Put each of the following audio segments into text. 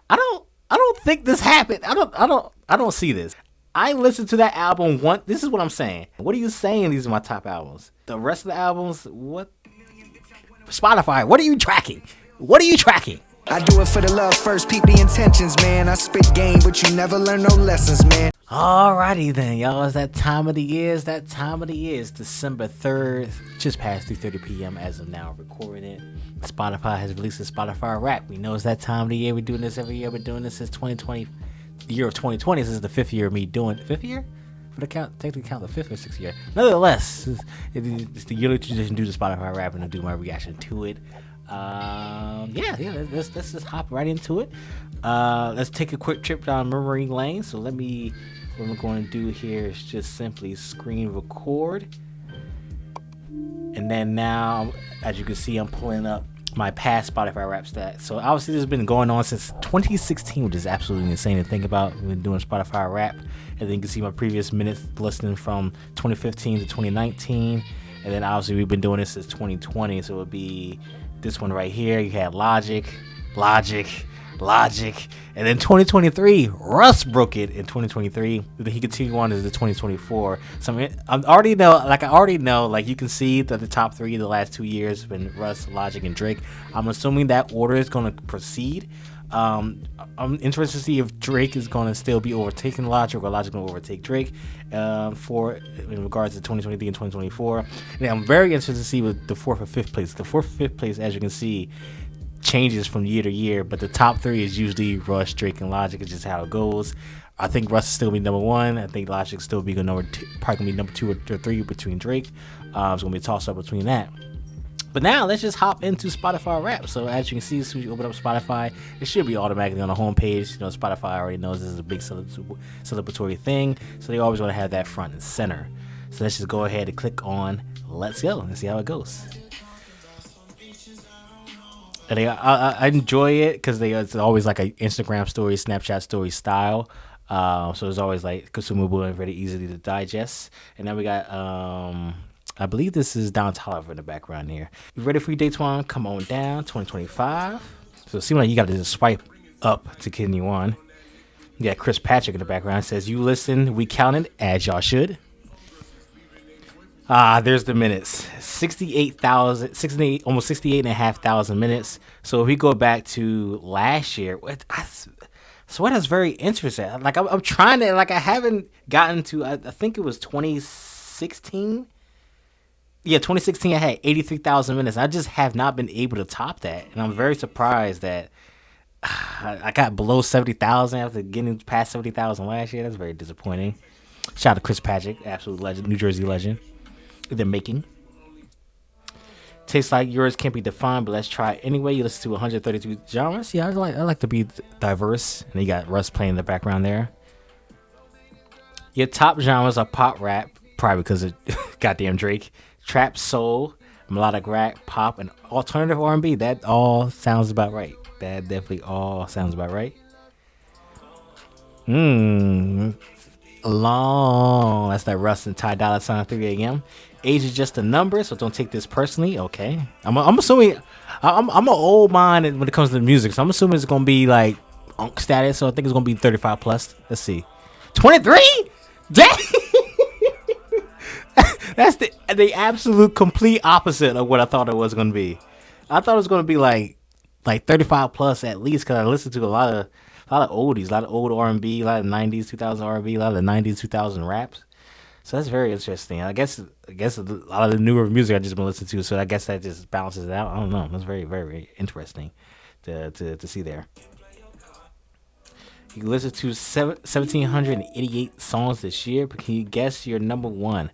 I don't think this happened. I don't see this. I listened to that album once. This is what I'm saying. What are you saying? These are my top albums. The rest of the albums, what? Spotify, what are you tracking? What are you tracking? I do it for the love first, peep the intentions, man. I spit game, but you never learn no lessons, man. Alrighty then, y'all. It's that time of the year. It's that time of the year. It's December 3rd, just past 3:30 p.m. as of now, recording it. Spotify has released a Spotify Wrap. We know it's that time of the year. We're doing this every year. We're doing this since 2020, the year of 2020. This is the 5th year of me doing it. 5th year? For the count, technically count the 5th or 6th year. Nonetheless, it's the yearly tradition to do the Spotify Wrap and to do my reaction to it. Let's just hop right into it. Let's take a quick trip down memory lane. So what I'm going to do here is just simply screen record. And then now, as you can see, I'm pulling up my past Spotify Rap stats. So obviously this has been going on since 2016, which is absolutely insane to think about. We've been doing Spotify Rap. And then you can see my previous minutes listening from 2015 to 2019. And then obviously we've been doing this since 2020. So it would be this one right here. You had Logic. And then 2023, Russ broke it in 2023. Then he continued on to the 2024. So I already know, like you can see that the top three of the last 2 years have been Russ, Logic, and Drake. I'm assuming that order is going to proceed. I'm interested to see if Drake is going to still be overtaking Logic or Logic going to overtake Drake in regards to 2023 and 2024. And I'm very interested to see with the 4th or 5th place. The 4th or 5th place, as you can see, changes from year to year, but the top three is usually Russ, Drake, and Logic. It's just how it goes. I think Russ is still be number one. I think Logic still be number two, probably gonna be number 2 or 3 between Drake. It's gonna be a toss up between that. But now let's just hop into Spotify Rap. So as you can see, as soon as you open up Spotify, it should be automatically on the homepage. You know, Spotify already knows this is a big celebratory thing, so they always want to have that front and center. So let's just go ahead and click on Let's Go and see how it goes. And I enjoy it because it's always like an Instagram story, Snapchat story style. So it's always like consumable and very easily to digest. And then we got, I believe this is Don Toliver in the background here. You ready for your Daytwan? Come on down, 2025. So it seems like you got to just swipe up to continue on. You got Chris Patrick in the background. It says, you listen, we counted, as y'all should. There's the minutes. 68, almost 68,500 minutes. So if we go back to last year, so that's very interesting. Like I'm trying to, like I haven't gotten to, I think it was 2016. Yeah, 2016 I had 83,000 minutes. I just have not been able to top that. And I'm very surprised that I got below 70,000 after getting past 70,000 last year. That's very disappointing. Shout out to Chris Patrick, absolute legend, New Jersey legend. They're making. Tastes like yours can't be defined, but let's try it anyway. You listen to 132 genres. Yeah, I like to be diverse. And you got Russ playing in the background there. Your top genres are pop rap, probably because of goddamn Drake, trap, soul, melodic rap, pop, and alternative R&B. That all sounds about right. That definitely all sounds about right. Long. That's that Russ and Ty Dolla $ign 3 a.m. Age is just a number, so don't take this personally. Okay, I'm assuming I'm an old mind when it comes to the music, so I'm assuming it's gonna be like unk status. So I think it's gonna be 35 plus. Let's see, 23. Dang. That's the absolute complete opposite of what I thought it was gonna be. I thought it was gonna be like 35 plus at least, because I listened to a lot of oldies, a lot of old R&B, a lot of 90s, 2000 R&B, a lot of the 90s, 2000 raps. So that's very interesting. I guess a lot of the newer music I just been listening to, so I guess that just balances it out. I don't know. That's very, very, very interesting to see there. You listen to 1,788 songs this year, but can you guess your number one?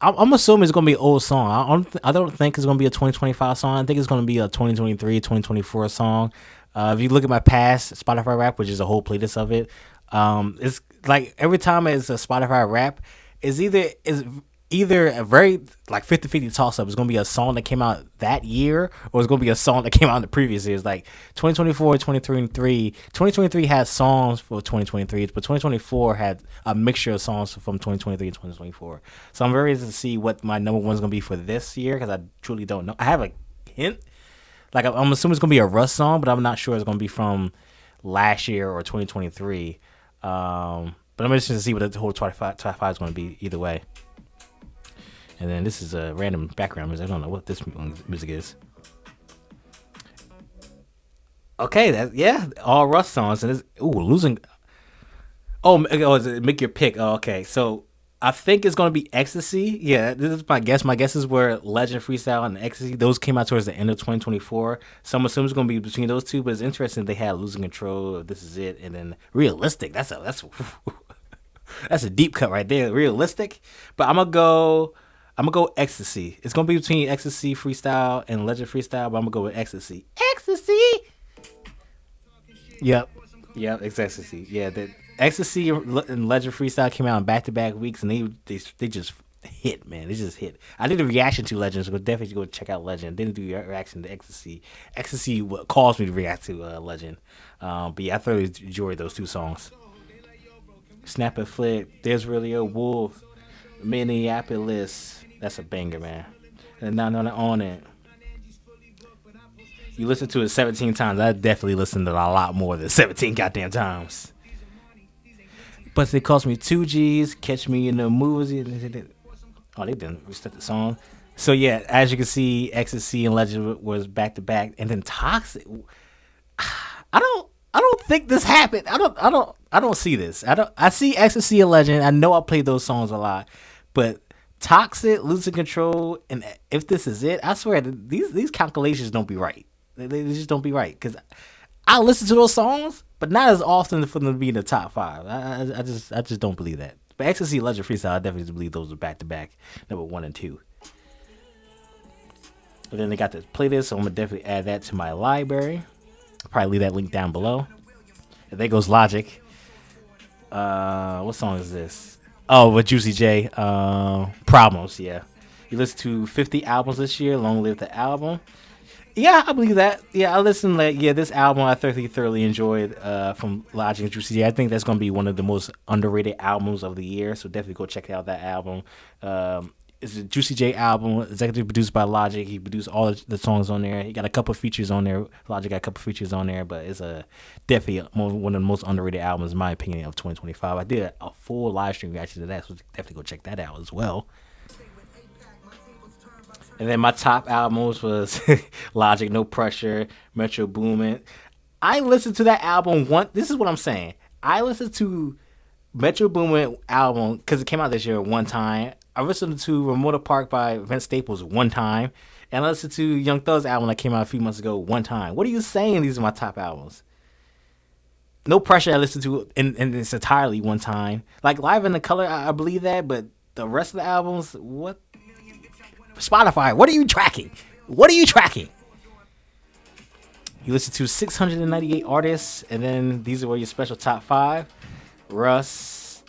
I'm assuming it's going to be an old song. I don't think it's going to be a 2025 song. I think it's going to be a 2023, 2024 song. If you look at my past Spotify Rap, which is a whole playlist of it, it's like every time it's a Spotify Rap, it's either a very like 50-50 toss up. It's going to be a song that came out that year, or it's going to be a song that came out in the previous years. Like 2024, 2023 has songs for 2023, but 2024 had a mixture of songs from 2023 and 2024. So I'm very interested to see what my number one is going to be for this year, because I truly don't know. I have a hint. Like I'm assuming it's gonna be a Russ song, but I'm not sure it's gonna be from last year or 2023. But I'm interested to see what the whole top five is gonna be either way. And then this is a random background music. I don't know what this music is. Okay, all Russ songs and it's losing. Is it Make Your Pick? Oh, okay. So I think it's gonna be Ecstasy. Yeah, this is my guess. My guess is where Legend Freestyle and Ecstasy those came out towards the end of 2024. So I'm assuming it's gonna be between those two. But it's interesting they had Losing Control. This is it, and then Realistic. That's that's a deep cut right there. Realistic. But I'm gonna go Ecstasy. It's gonna be between Ecstasy Freestyle and Legend Freestyle, but I'm gonna go with Ecstasy. Ecstasy. Yep. It's Ecstasy. Yeah, the Ecstasy and Legend Freestyle came out in back-to-back weeks, and they just hit, man. They just hit. I did a reaction to Legend, so definitely go check out Legend. Didn't do a reaction to Ecstasy. Ecstasy caused me to react to Legend. But yeah, I thoroughly enjoyed those two songs. Snap and Flick. There's Really a Wolf. Minneapolis. That's a banger, man. And now on it. You listen to it 17 times. I definitely listened to it a lot more than 17 goddamn times. But it cost me 2 G's. Catch Me in the Movies. Oh, they didn't restart the song. So yeah, as you can see, Ecstasy and Legend was back to back, and then Toxic. I don't think this happened. I don't see this. I see Ecstasy and Legend. I know I played those songs a lot, but Toxic, Losing Control, and If This Is It, I swear these calculations don't be right. They just don't be right, because I listen to those songs, but not as often for them to be in the top 5. I just don't believe that. But Ecstasy, Legend, Freestyle, I definitely believe those are back to back, number 1 and 2. And then they got this playlist, so I'm gonna definitely add that to my library. I'll probably leave that link down below. And there goes Logic. What song is this? Oh, with Juicy J. Problems. Yeah, he listened to 50 albums this year. Long live the album. Yeah, I believe that. Yeah, I listened. This album I thoroughly enjoyed from Logic and Juicy J. I think that's going to be one of the most underrated albums of the year. So definitely go check out that album. It's a Juicy J album, executive produced by Logic. He produced all the songs on there. He got a couple features on there. Logic got a couple features on there, but it's definitely one of the most underrated albums, in my opinion, of 2025. I did a full live stream reaction to that, so definitely go check that out as well. And then my top albums was Logic, No Pressure, Metro Boomin. I listened to that album once. This is what I'm saying. I listened to Metro Boomin album because it came out this year one time. I listened to Ramona Park by Vince Staples one time. And I listened to Young Thug's album that came out a few months ago one time. What are you saying these are my top albums? No Pressure I listened to in its entirely one time. Like Live in the Color, I believe that. But the rest of the albums, what? Spotify, what are you tracking? You listen to 698 artists, and then these are your special top 5. Russ,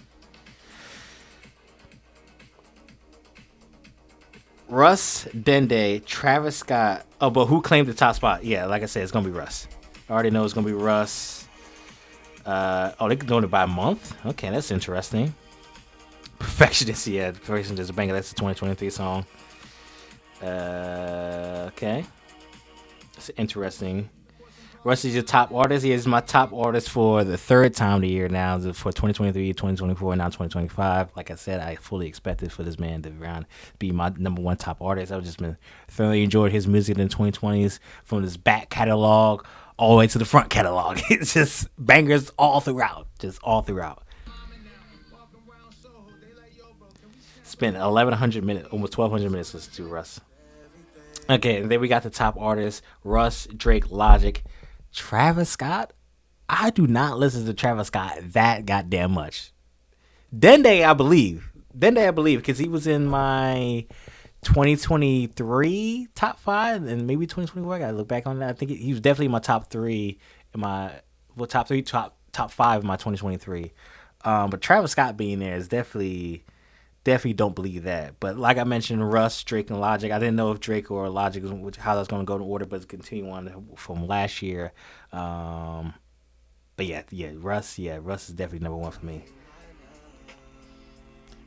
Dende, Travis Scott. Oh, but who claimed the top spot? Yeah, like I said, it's gonna be Russ. I already know it's gonna be Russ. They can do it by month. Okay, that's interesting. Perfectionist, yeah, Perfectionist is a banger. That's a 2023 song. Okay. It's interesting. Russ is your top artist. He is my top artist for the third time of the year now, for 2023, 2024, and now 2025. Like I said, I fully expected for this man to be my number 1 top artist. I've just been thoroughly enjoyed his music in the 2020s, from his back catalog all the way to the front catalog. It's just bangers all throughout. Spent 1,100 minutes, almost 1,200 minutes listening to Russ. Okay, and then we got the top artists: Russ, Drake, Logic, Travis Scott. I do not listen to Travis Scott that goddamn much. Dende, I believe, because he was in my 2023 top 5, and maybe 2024. I gotta look back on that. I think he was definitely my top 3 in my top 5 in my 2023. But Travis Scott being there is definitely don't believe that. But like I mentioned, Russ, Drake, and Logic. I didn't know if Drake or Logic how that's going to go in order, but it's continuing on from last year. But Russ is definitely number 1 for me.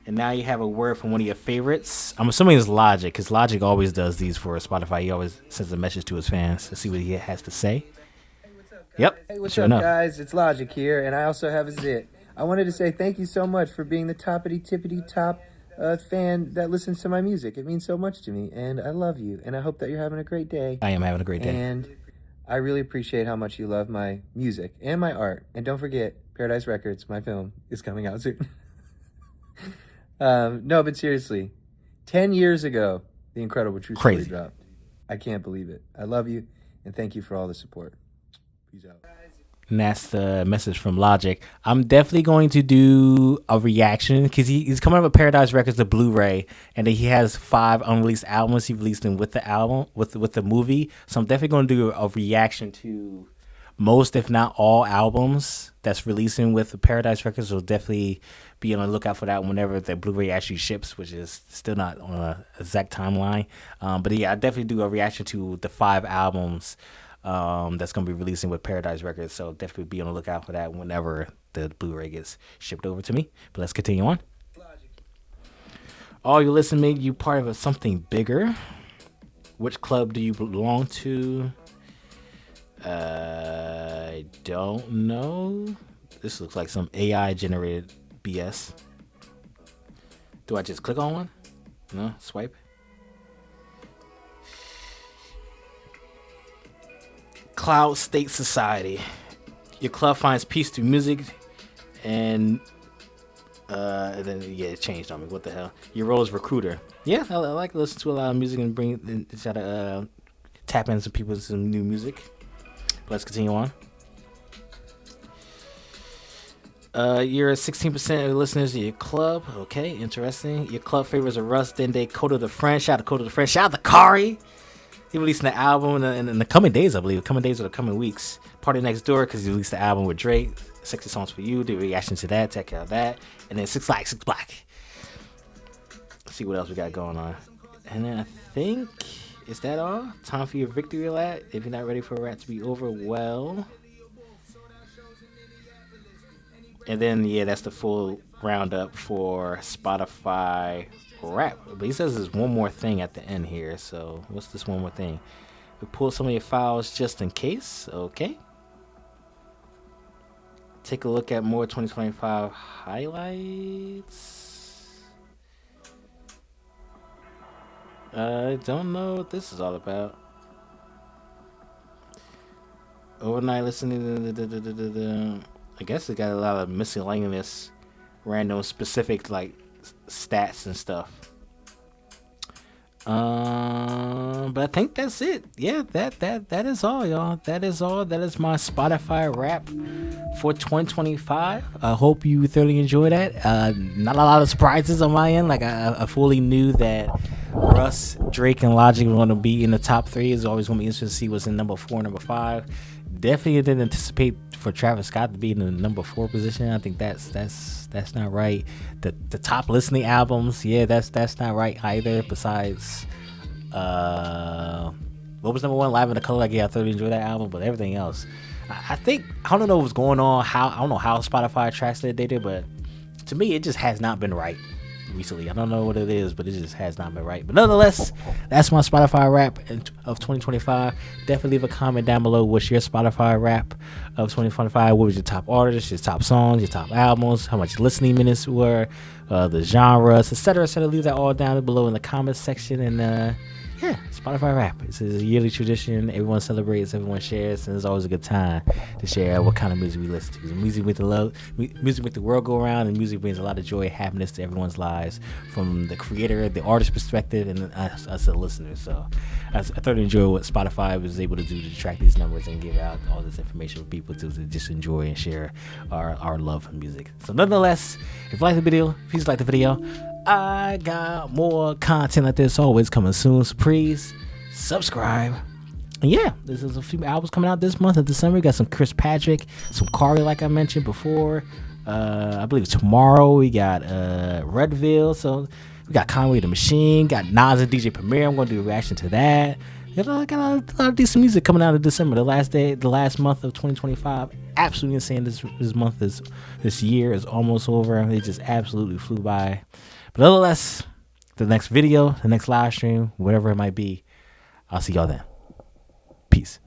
And now you have a word from one of your favorites. I'm assuming it's Logic, because Logic always does these for Spotify. He always sends a message to his fans to see what he has to say. Yep. Hey, what's sure up, enough. guys? It's Logic here, and I also have a zit. I wanted to say thank you so much for being the toppity-tippity-top fan that listens to my music. It means so much to me, and I love you, and I hope that you're having a great day. I am having a great day. And I really appreciate how much you love my music and my art. And don't forget, Paradise Records, my film, is coming out soon. No, but seriously, 10 years ago, The Incredible True Story dropped. I can't believe it. I love you, and thank you for all the support. Peace out. And that's the message from Logic. I'm definitely going to do a reaction because he's coming up with Paradise Records, the Blu-ray, and then he has 5 unreleased albums. He released them with the album, with the movie. So I'm definitely going to do a reaction to most, if not all, albums that's releasing with Paradise Records. So definitely be on the lookout for that whenever the Blu-ray actually ships, which is still not on an exact timeline. But yeah, I definitely do a reaction to the 5 albums that's going to be releasing with Paradise Records. So definitely be on the lookout for that whenever the Blu-ray gets shipped over to me. But let's continue on. Oh, you listen, mate, you part of something bigger. Which club do you belong to? I don't know. This looks like some AI generated BS. Do I just click on one? No, swipe. Cloud State Society. Your club finds peace through music, and then it changed on me. What the hell? Your role is recruiter. Yeah, I like to listen to a lot of music and try to tap into people with some new music. Let's continue on. You're 16% of the listeners of your club. Okay, interesting. Your club favors a Russ, Dende, Coda the French. Shout out to Coda the French. Shout out to Kari. He released an album in the coming days, I believe. Coming days or the coming weeks. Party Next Door, because he released the album with Drake. 60 Songs for You. Did a reaction to that. Check out that. And then Six Black. Let's see what else we got going on. And then I think, is that all? Time for your victory lap. If you're not ready for a rap to be over, well. And then, yeah, that's the full roundup for Spotify rap. But he says there's one more thing at the end here. So what's this one more thing? We pull some of your files just in case. Okay. Take a look at more 2025 highlights. I don't know what this is all about. Overnight listening. I guess it got a lot of miscellaneous, random, specific like stats and stuff. But I think that's it. Yeah, that is all, y'all. That is all. That is my Spotify rap for 2025. I hope you thoroughly enjoy that. Not a lot of surprises on my end. Like I fully knew that Russ, Drake, and Logic were going to be in the top 3. It's always going to be interesting to see what's in number 4, number 5. Definitely didn't anticipate for Travis Scott to be in the number 4 position. I think that's not right. The top listening albums, yeah, that's not right either. Besides, what was number 1? Live in the Color. Like, yeah, I thoroughly enjoyed that album, but everything else, I think I don't know what's going on. I don't know how Spotify tracks that data, but to me, it just has not been right recently. I don't know what it is, but it just has not been right. But nonetheless, that's my Spotify rap of 2025. Definitely leave a comment down below. What's your Spotify rap of 2025? What was your top artists, your top songs, your top albums, how much listening minutes were, the genres, etc., etc. Leave that all down below in the comments section. And yeah, Spotify rap. It's a yearly tradition. Everyone celebrates, everyone shares, and it's always a good time to share what kind of music we listen to. Music make the world go around, and music brings a lot of joy and happiness to everyone's lives, from the creator, the artist perspective, and us the listeners. So I thoroughly enjoy what Spotify was able to do to track these numbers and give out all this information for people to just enjoy and share our love for music. So nonetheless, if you like the video, please like the video. I got more content like this always coming soon, so please subscribe. And yeah, there's a few albums coming out this month of December. We got some Chris Patrick, some Kari, like I mentioned before. I believe tomorrow we got Redville. So we got Conway the Machine, got Nas and DJ Premier. I'm going to do a reaction to that. Got a lot of decent music coming out in December. The last month of 2025. Absolutely insane. This year is almost over. It just absolutely flew by. Nonetheless, the next video, the next live stream, whatever it might be, I'll see y'all then. Peace.